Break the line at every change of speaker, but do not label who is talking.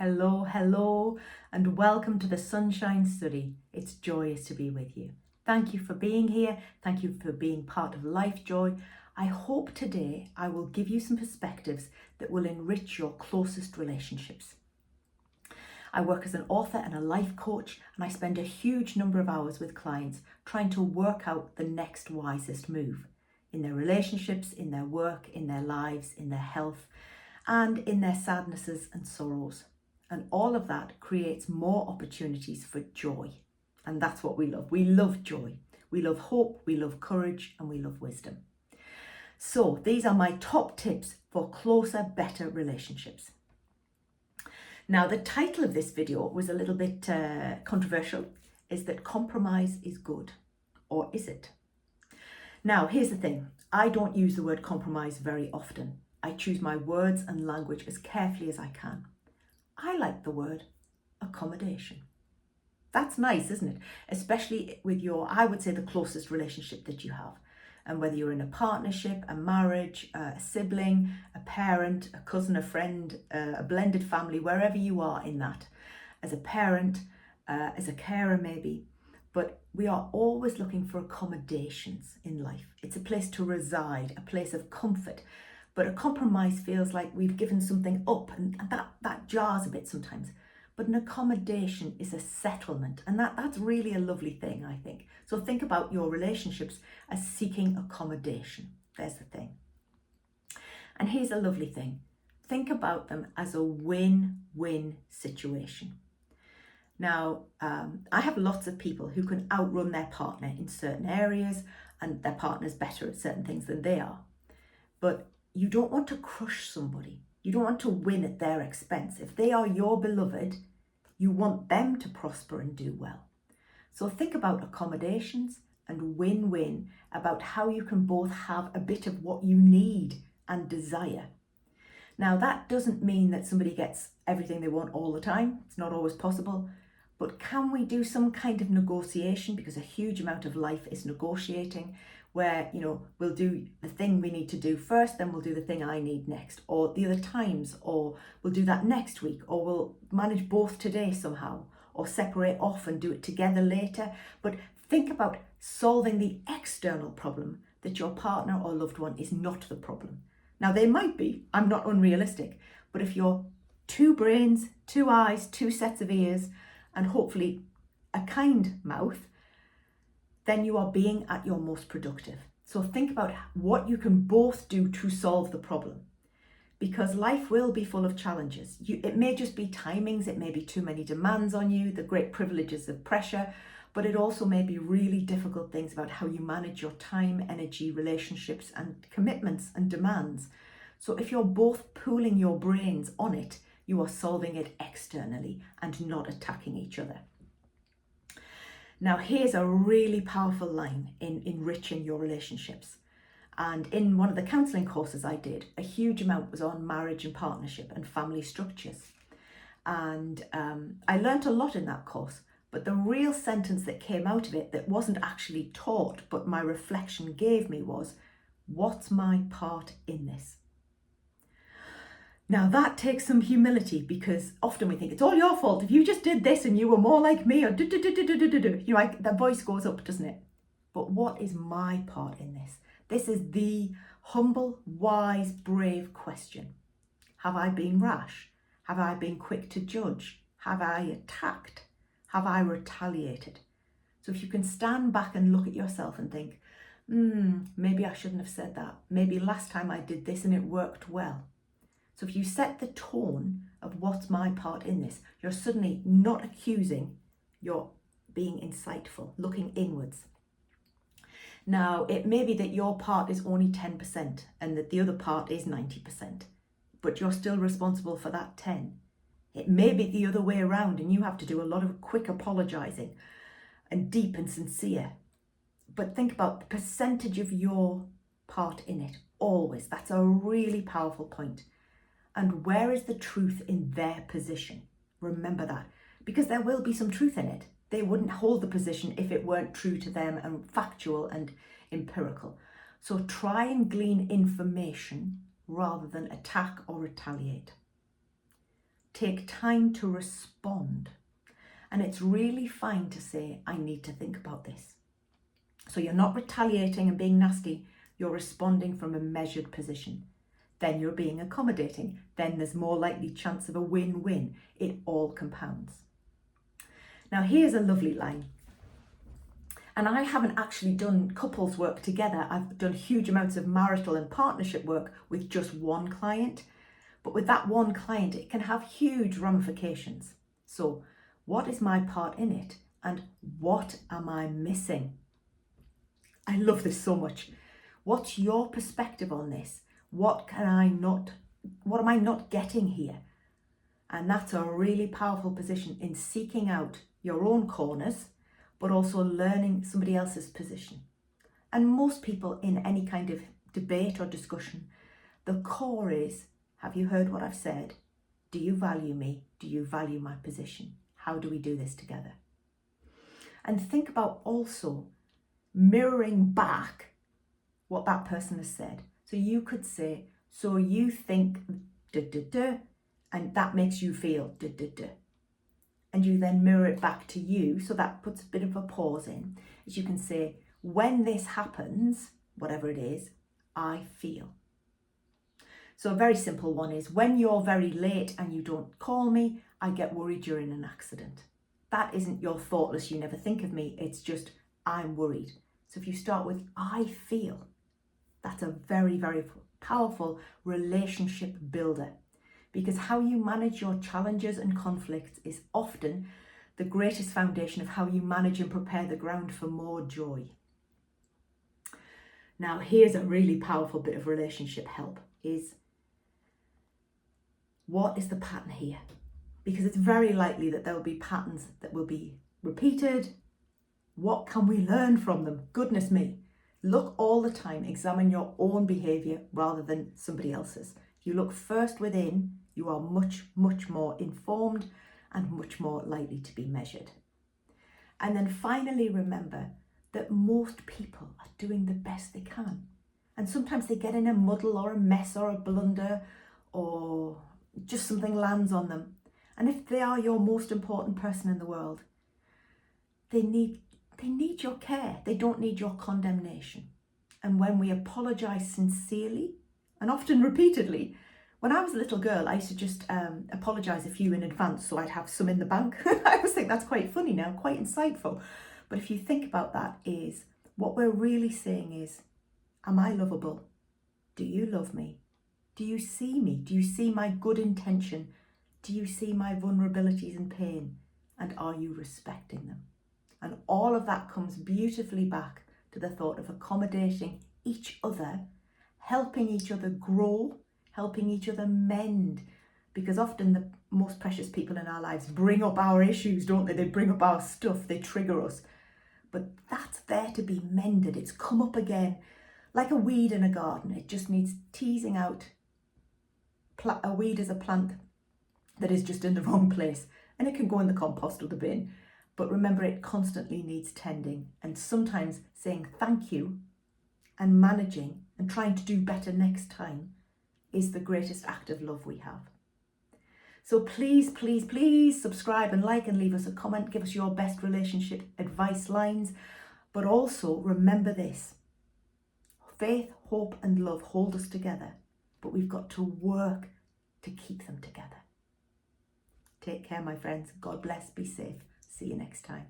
Hello, hello, and welcome to the Sunshine Study. It's joyous to be with you. Thank you for being here. Thank you for being part of Life Joy. I hope today I will give you some perspectives that will enrich your closest relationships. I work as an author and a life coach, and I spend a huge number of hours with clients trying to work out the next wisest move in their relationships, in their work, in their lives, in their health, and in their sadnesses and sorrows. And all of that creates more opportunities for joy. And that's what we love. We love joy. We love hope, we love courage, and we love wisdom. So these are my top tips for closer, better relationships. Now, the title of this video was a little bit controversial. Is that compromise is good? Or is it? Now, here's the thing. I don't use the word compromise very often. I choose my words and language as carefully as I can. I like the word accommodation. That's nice, isn't it? Especially with I would say, the closest relationship that you have. And whether you're in a partnership, a marriage, a sibling, a parent, a cousin, a friend, a blended family, wherever you are in that, as a parent, as a carer maybe. But we are always looking for accommodations in life. It's a place to reside, a place of comfort. But a compromise feels like we've given something up, and that jars a bit sometimes. But an accommodation is a settlement, and that's really a lovely thing, I think. So think about your relationships as seeking accommodation. There's the thing. And here's a lovely thing. Think about them as a win-win situation. Now, I have lots of people who can outrun their partner in certain areas, and their partner's better at certain things than they are. But you don't want to crush somebody. You don't want to win at their expense. If they are your beloved, you want them to prosper and do well. So think about accommodations and win-win, about how you can both have a bit of what you need and desire. Now, that doesn't mean that somebody gets everything they want all the time. It's not always possible. But can we do some kind of negotiation? Because a huge amount of life is negotiating, where, we'll do the thing we need to do first, then we'll do the thing I need next, or the other times, or we'll do that next week, or we'll manage both today somehow, or separate off and do it together later. But think about solving the external problem, that your partner or loved one is not the problem. Now, they might be, I'm not unrealistic, but if you're two brains, two eyes, two sets of ears, and hopefully a kind mouth, then you are being at your most productive. So think about what you can both do to solve the problem, because life will be full of challenges. It may just be timings, it may be too many demands on you, the great privileges of pressure, but it also may be really difficult things about how you manage your time, energy, relationships, and commitments and demands. So if you're both pooling your brains on it, you are solving it externally and not attacking each other. Now, here's a really powerful line in enriching your relationships. And in one of the counselling courses I did, a huge amount was on marriage and partnership and family structures. And I learnt a lot in that course, but the real sentence that came out of it that wasn't actually taught, but my reflection gave me was, what's my part in this? Now, that takes some humility, because often we think it's all your fault. If you just did this and you were more like me, or that voice goes up, doesn't it? But what is my part in this? This is the humble, wise, brave question. Have I been rash? Have I been quick to judge? Have I attacked? Have I retaliated? So if you can stand back and look at yourself and think, maybe I shouldn't have said that. Maybe last time I did this and it worked well. So if you set the tone of what's my part in this, you're suddenly not accusing, you're being insightful, looking inwards. Now, it may be that your part is only 10% and that the other part is 90%, but you're still responsible for that 10. It may be the other way around and you have to do a lot of quick apologising and deep and sincere. But think about the percentage of your part in it, always. That's a really powerful point. And where is the truth in their position? Remember that, because there will be some truth in it. They wouldn't hold the position if it weren't true to them and factual and empirical. So try and glean information rather than attack or retaliate. take time to respond. And it's really fine to say, I need to think about this. So you're not retaliating and being nasty, you're responding from a measured position. Then you're being accommodating. Then there's more likely chance of a win-win. It all compounds. Now here's a lovely line. And I haven't actually done couples work together. I've done huge amounts of marital and partnership work with just one client. But with that one client, it can have huge ramifications. So what is my part in it? And what am I missing? I love this so much. What's your perspective on this? What am I not getting here? And that's a really powerful position in seeking out your own corners, but also learning somebody else's position. And most people in any kind of debate or discussion, the core is, have you heard what I've said? Do you value me? Do you value my position? How do we do this together? And think about also mirroring back what that person has said. So you could say, so you think da da da, and that makes you feel da da da. And you then mirror it back to you. So that puts a bit of a pause in. As you can say, when this happens, whatever it is, I feel. So a very simple one is, when you're very late and you don't call me, I get worried you're in an accident. That isn't your thoughtless, you never think of me. It's just, I'm worried. So if you start with, I feel, that's a very, very powerful relationship builder. Because how you manage your challenges and conflicts is often the greatest foundation of how you manage and prepare the ground for more joy. Now, here's a really powerful bit of relationship help is, what is the pattern here? Because it's very likely that there will be patterns that will be repeated. What can we learn from them? Goodness me. Look all the time, examine your own behaviour rather than somebody else's. If you look first within, you are much, much more informed and much more likely to be measured. And then finally, remember that most people are doing the best they can. And sometimes they get in a muddle or a mess or a blunder, or just something lands on them. And if they are your most important person in the world, they need your care. They don't need your condemnation. And when we apologise sincerely, and often repeatedly, when I was a little girl, I used to just apologise a few in advance so I'd have some in the bank. I always think that's quite funny now, quite insightful. But if you think about that, is what we're really saying is, am I lovable? Do you love me? Do you see me? Do you see my good intention? Do you see my vulnerabilities and pain? And are you respecting them? And all of that comes beautifully back to the thought of accommodating each other, helping each other grow, helping each other mend. Because often the most precious people in our lives bring up our issues, don't they? They bring up our stuff, they trigger us. But that's there to be mended. It's come up again, like a weed in a garden. It just needs teasing out. A weed is a plant that is just in the wrong place, and it can go in the compost or the bin. But remember, it constantly needs tending, and sometimes saying thank you and managing and trying to do better next time is the greatest act of love we have. So please, please, please subscribe and like and leave us a comment. Give us your best relationship advice lines. But also remember this: faith, hope and love hold us together, but we've got to work to keep them together. Take care, my friends. God bless. Be safe. See you next time.